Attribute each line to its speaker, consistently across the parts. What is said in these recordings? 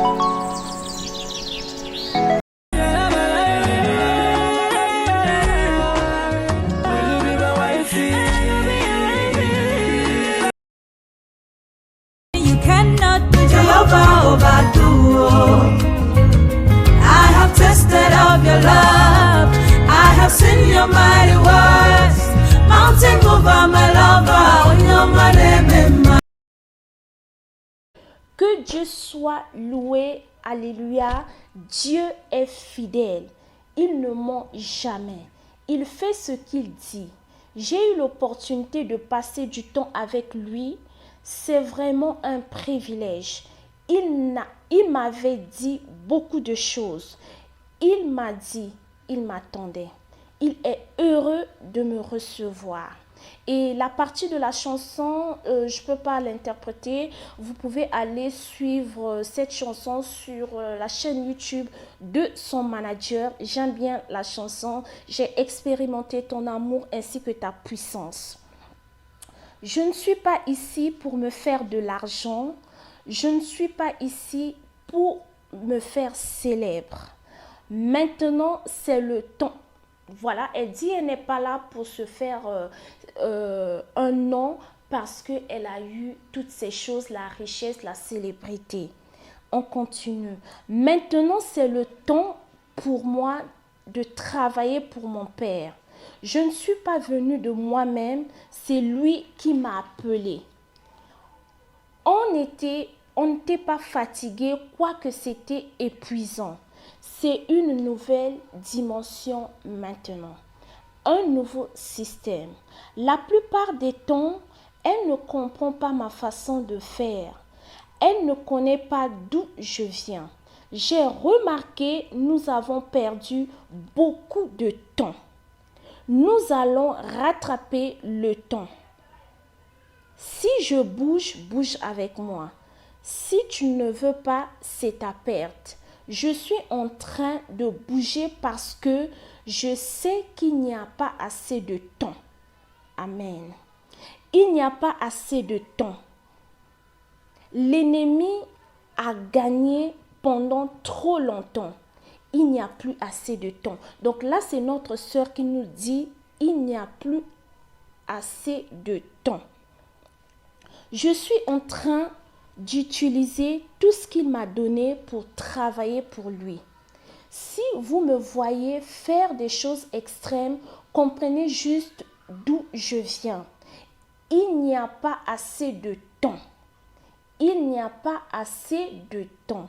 Speaker 1: You cannot do Jehovah overdo. I have tasted of your love. I have seen your mighty works. Mountain mover, my lover. On your name.
Speaker 2: Que Dieu soit loué, alléluia. Dieu est fidèle, il ne ment jamais, il fait ce qu'il dit. J'ai eu l'opportunité de passer du temps avec lui, c'est vraiment un privilège. Il m'avait dit beaucoup de choses, il m'a dit, il m'attendait. Il est heureux de me recevoir. Et la partie de la chanson, je ne peux pas l'interpréter. Vous pouvez aller suivre cette chanson sur la chaîne YouTube de son manager. J'aime bien la chanson. J'ai expérimenté ton amour ainsi que ta puissance. Je ne suis pas ici pour me faire de l'argent. Je ne suis pas ici pour me faire célèbre. Maintenant, c'est le temps. Voilà, elle dit elle n'est pas là pour se faire un nom parce qu'elle a eu toutes ces choses, la richesse, la célébrité. On continue. Maintenant, c'est le temps pour moi de travailler pour mon Père. Je ne suis pas venue de moi-même, c'est lui qui m'a appelée. On n'était pas fatigué, quoique c'était épuisant. C'est une nouvelle dimension maintenant, un nouveau système. La plupart des temps, elle ne comprend pas ma façon de faire. Elle ne connaît pas d'où je viens. J'ai remarqué, nous avons perdu beaucoup de temps. Nous allons rattraper le temps. Si je bouge, bouge avec moi. Si tu ne veux pas, c'est ta perte. Je suis en train de bouger parce que je sais qu'il n'y a pas assez de temps. Amen. Il n'y a pas assez de temps. L'ennemi a gagné pendant trop longtemps. Il n'y a plus assez de temps. Donc là, c'est notre sœur qui nous dit, il n'y a plus assez de temps. Je suis en train d'utiliser tout ce qu'il m'a donné pour travailler pour lui. Si vous me voyez faire des choses extrêmes, comprenez juste d'où je viens. Il n'y a pas assez de temps. Il n'y a pas assez de temps.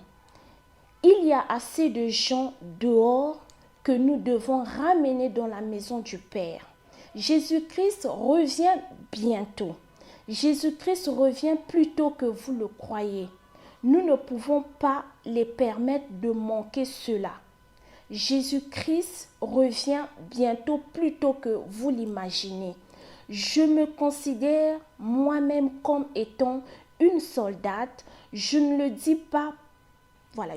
Speaker 2: Il y a assez de gens dehors que nous devons ramener dans la maison du Père. Jésus-Christ revient bientôt. Jésus-Christ revient plus tôt que vous le croyez. Nous ne pouvons pas les permettre de manquer cela. Jésus-Christ revient bientôt plus tôt que vous l'imaginez. Je me considère moi-même comme étant une soldate. Je ne le dis pas,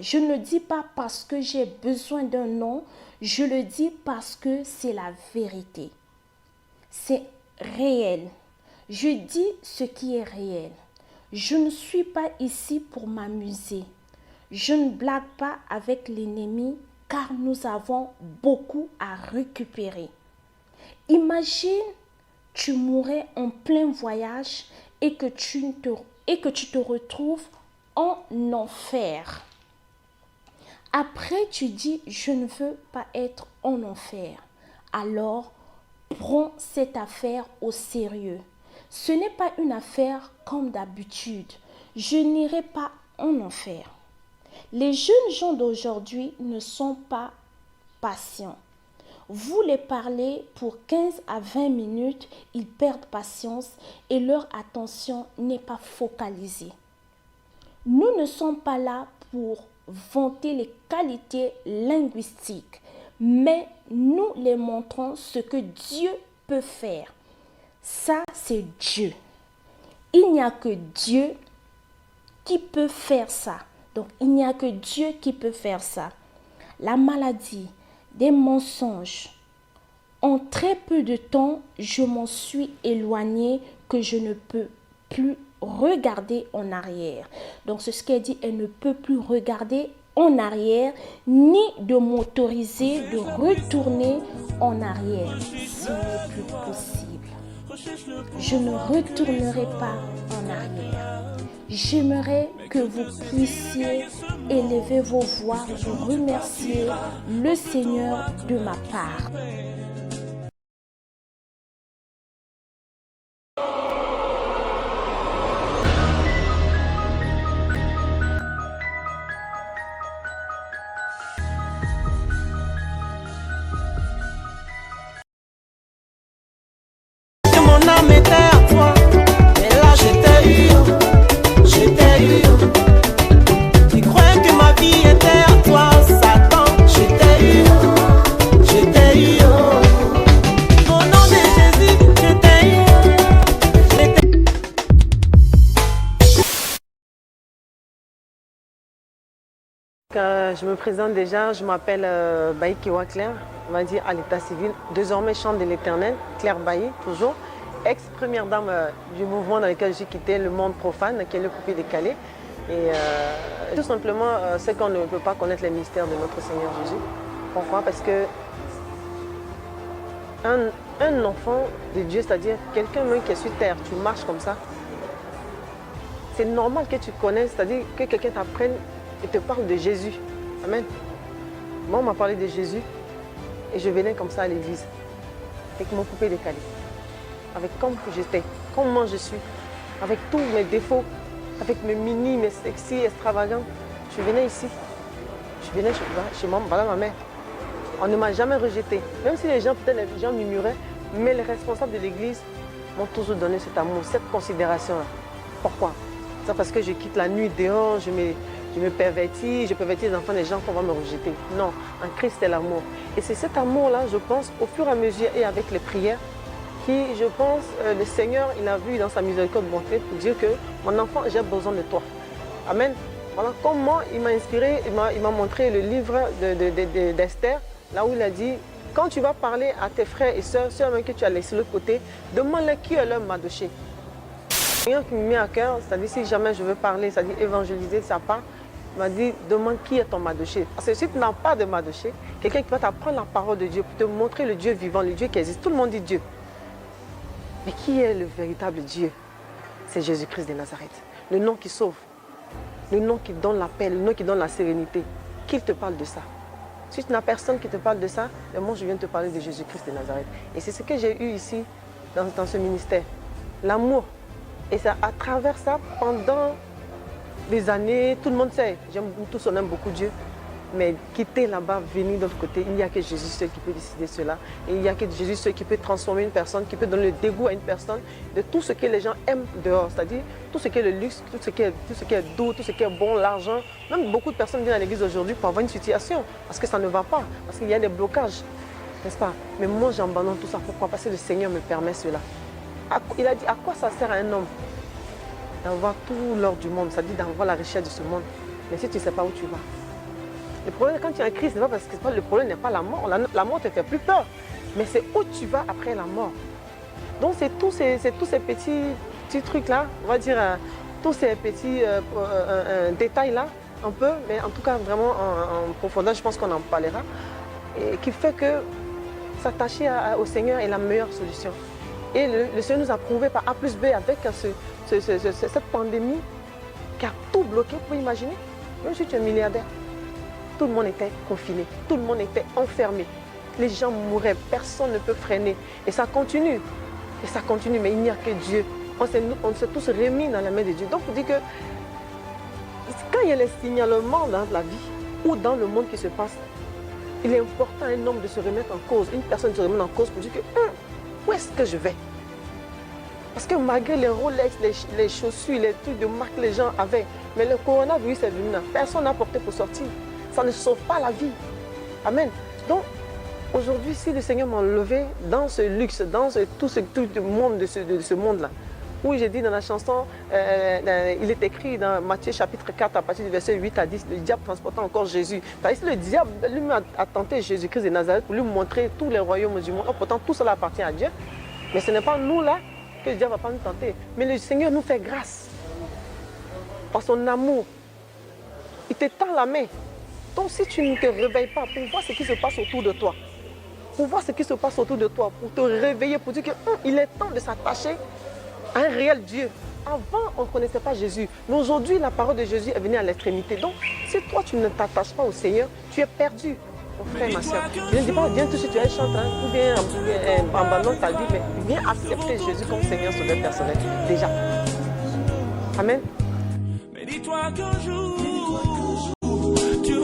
Speaker 2: je ne le dis pas parce que j'ai besoin d'un nom. Je le dis parce que c'est la vérité. C'est réel. Je dis ce qui est réel. Je ne suis pas ici pour m'amuser. Je ne blague pas avec l'ennemi car nous avons beaucoup à récupérer. Imagine, tu mourrais en plein voyage et que tu te retrouves en enfer. Après, tu dis, je ne veux pas être en enfer. Alors, prends cette affaire au sérieux. Ce n'est pas une affaire comme d'habitude. Je n'irai pas en enfer. Les jeunes gens d'aujourd'hui ne sont pas patients. Vous les parlez pour 15 à 20 minutes, ils perdent patience et leur attention n'est pas focalisée. Nous ne sommes pas là pour vanter les qualités linguistiques, mais nous les montrons ce que Dieu peut faire. Ça, c'est Dieu. Il n'y a que Dieu qui peut faire ça. Donc, il n'y a que Dieu qui peut faire ça. La maladie, des mensonges. En très peu de temps, je m'en suis éloignée que je ne peux plus regarder en arrière. Donc c'est ce qu'elle dit, elle ne peut plus regarder en arrière, ni de m'autoriser de retourner en arrière. Ce n'est plus possible. Je ne retournerai pas en arrière. J'aimerais que vous puissiez élever vos voix pour remercier le Seigneur de ma part.
Speaker 1: Mon âme était à toi, mais là je t'ai eu, je t'ai eu. Tu croyais que ma vie était à toi, Satan, je t'ai eu, je t'ai eu. Au nom de Jésus, je t'ai eu, je t'ai eu. Je me présente déjà, je m'appelle Baï Kiwa Claire, on va dire à l'état civil, désormais chante de l'éternel, Claire Baï, toujours. Ex-première dame du mouvement dans lequel j'ai quitté le monde profane, qui est le coupé décalé. Et tout simplement, c'est qu'on ne peut pas connaître les mystères de notre Seigneur Jésus. Pourquoi? Parce que un enfant de Dieu, c'est-à-dire quelqu'un même qui est sur terre, tu marches comme ça, c'est normal que tu connaisses, c'est-à-dire que quelqu'un t'apprenne et te parle de Jésus. Amen. Moi, on m'a parlé de Jésus et je venais comme ça à l'église, avec mon coupé décalé. Avec comme j'étais, comment je suis, avec tous mes défauts, avec mes mini, mes sexy, extravagants. Je venais ici, je venais chez moi, voilà ma mère. On ne m'a jamais rejeté, même si les gens, peut-être les gens murmuraient, mais les responsables de l'église m'ont toujours donné cet amour, cette considération-là. Pourquoi? C'est parce que je quitte la nuit dehors, je me pervertis, je pervertis les enfants des gens qu'on va me rejeter. Non, en Christ c'est l'amour. Et c'est cet amour-là, je pense, au fur et à mesure et avec les prières, qui, je pense, le Seigneur, il a vu dans sa miséricorde bonté pour dire que mon enfant, j'ai besoin de toi. Amen. Voilà comment il m'a inspiré, il m'a montré le livre d'Esther, là où il a dit, quand tu vas parler à tes frères et sœurs, ceux même que tu as laissés de l'autre côté, demande-leur qui est leur Mardoché. Le Seigneur qui me met à cœur, c'est-à-dire si jamais je veux parler, c'est-à-dire évangéliser sa part, il m'a dit, demande qui est ton Mardoché. Parce que si tu n'as pas de Mardoché, quelqu'un qui va t'apprendre la parole de Dieu, pour te montrer le Dieu vivant, le Dieu qui existe. Tout le monde dit Dieu. Mais qui est le véritable Dieu? C'est Jésus-Christ de Nazareth. Le nom qui sauve, le nom qui donne la paix, le nom qui donne la sérénité. Qu'il te parle de ça? Si tu n'as personne qui te parle de ça, moi je viens te parler de Jésus-Christ de Nazareth. Et c'est ce que j'ai eu ici, dans ce ministère. L'amour. Et c'est à travers ça, pendant des années, tout le monde sait, tous on aime beaucoup Dieu. Mais quitter là-bas, venir de l'autre côté, il n'y a que Jésus seul qui peut décider cela. Et il n'y a que Jésus seul qui peut transformer une personne, qui peut donner le dégoût à une personne de tout ce que les gens aiment dehors. C'est-à-dire tout ce qui est le luxe, tout ce qui est doux, tout ce qui est bon, l'argent. Même beaucoup de personnes viennent à l'église aujourd'hui pour avoir une situation, parce que ça ne va pas, parce qu'il y a des blocages. N'est-ce pas? Mais moi, j'abandonne tout ça. Pourquoi? Parce que le Seigneur me permet cela. Il a dit, à quoi ça sert à un homme d'avoir tout l'or du monde, c'est-à-dire d'avoir la richesse de ce monde. Mais si tu ne sais pas où tu vas. Le problème, quand tu es en Christ, pas parce que le problème n'est pas la mort. La mort te fait plus peur. Mais c'est où tu vas après la mort. Donc, c'est tous ces petits trucs-là, on va dire, tous ces petits détails-là, un peu, mais en tout cas, vraiment en profondeur, je pense qu'on en parlera, et qui fait que s'attacher au Seigneur est la meilleure solution. Et le Seigneur nous a prouvé par A plus B avec cette pandémie qui a tout bloqué, pour imaginer. Même si tu es milliardaire. Tout le monde était confiné, tout le monde était enfermé. Les gens mouraient, personne ne peut freiner. Et ça continue. Et ça continue, mais il n'y a que Dieu. On s'est tous remis dans la main de Dieu. Donc, on dit que quand il y a les signalements dans la vie ou dans le monde qui se passe, il est important à un homme de se remettre en cause, une personne de se remettre en cause pour dire que où est-ce que je vais? Parce que malgré les Rolex, les chaussures, les trucs de marque que les gens avaient, mais le coronavirus est venu là. Personne n'a porté pour sortir. Ça ne sauve pas la vie. Amen. Donc, aujourd'hui, si le Seigneur m'a enlevé dans ce luxe, dans tout ce monde de ce monde-là, où j'ai dit dans la chanson, il est écrit dans Matthieu chapitre 4, à partir du verset 8 à 10, le diable transportant encore Jésus. Le diable lui a tenté Jésus-Christ de Nazareth pour lui montrer tous les royaumes du monde. Pourtant, tout cela appartient à Dieu. Mais ce n'est pas nous là que le diable ne va pas nous tenter. Mais le Seigneur nous fait grâce. par son amour. Il te tend la main. Donc si tu ne te réveilles pas pour voir ce qui se passe autour de toi, pour voir ce qui se passe autour de toi, pour te réveiller, pour dire qu'il est temps de s'attacher à un réel Dieu. Avant, on ne connaissait pas Jésus. Mais aujourd'hui, la parole de Jésus est venue à l'extrémité. Donc, si toi, tu ne t'attaches pas au Seigneur, tu es perdu. Mon frère, ma soeur, je ne dis pas, viens tout de suite, tu es chanteur, ou bien abandonne ta vie, mais viens accepter Jésus comme Seigneur sauveur personnel. Déjà. Amen.
Speaker 3: Mais dis-toi qu'un jour, tu